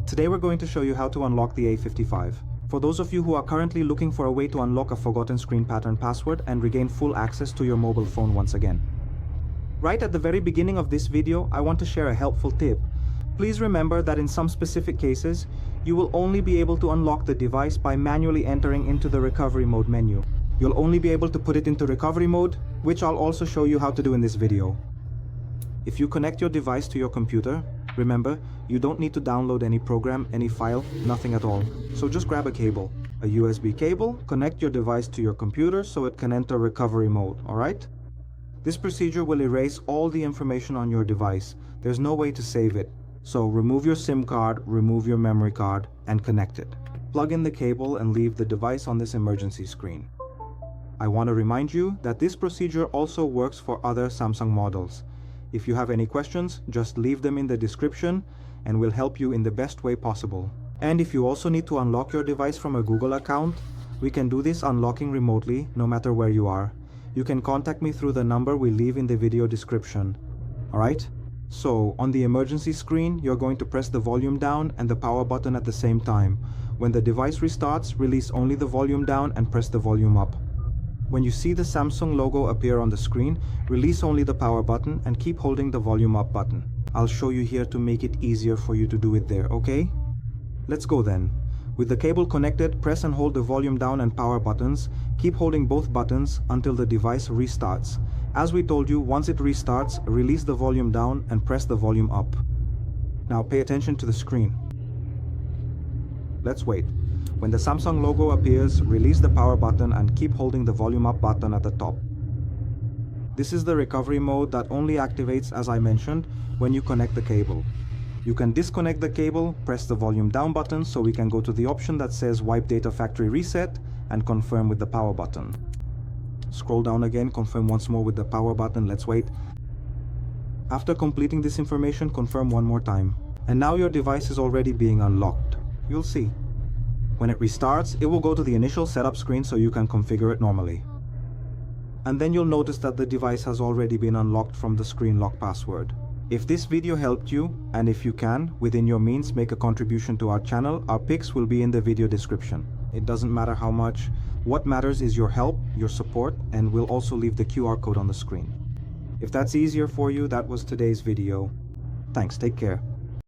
Today we're going to show you how to unlock the A55. For those of you who are currently looking for a way to unlock a forgotten screen pattern password and regain full access to your mobile phone once again. Right at the very beginning of this video, I want to share a helpful tip. Please remember that in some specific cases, you will only be able to unlock the device by manually entering into the recovery mode menu. You'll only be able to put it into recovery mode, which I'll also show you how to do in this video. If you connect your device to your computer, remember, you don't need to download any program, any file, nothing at all. So just grab a cable, a USB cable, connect your device to your computer so it can enter recovery mode, alright? This procedure will erase all the information on your device. There's no way to save it. So remove your SIM card, remove your memory card, and connect it. Plug in the cable and leave the device on this emergency screen. I want to remind you that this procedure also works for other Samsung models. If you have any questions, just leave them in the description and we'll help you in the best way possible. And if you also need to unlock your device from a Google account, we can do this unlocking remotely no matter where you are. You can contact me through the number we leave in the video description. Alright? So, on the emergency screen, you're going to press the volume down and the power button at the same time. When the device restarts, release only the volume down and press the volume up. When you see the Samsung logo appear on the screen, release only the power button and keep holding the volume up button. I'll show you here to make it easier for you to do it there, okay? Let's go then. With the cable connected, press and hold the volume down and power buttons. Keep holding both buttons until the device restarts. As we told you, once it restarts, release the volume down and press the volume up. Now pay attention to the screen. Let's wait. When the Samsung logo appears, release the power button and keep holding the volume up button at the top. This is the recovery mode that only activates, as I mentioned, when you connect the cable. You can disconnect the cable, press the volume down button so we can go to the option that says Wipe Data Factory Reset and confirm with the power button. Scroll down again, confirm once more with the power button, let's wait. After completing this information, confirm one more time. And now your device is already being unlocked. You'll see. When it restarts, it will go to the initial setup screen so you can configure it normally. And then you'll notice that the device has already been unlocked from the screen lock password. If this video helped you, and if you can, within your means, make a contribution to our channel, our pics will be in the video description. It doesn't matter how much. What matters is your help, your support, and we'll also leave the QR code on the screen. If that's easier for you, that was today's video. Thanks, take care.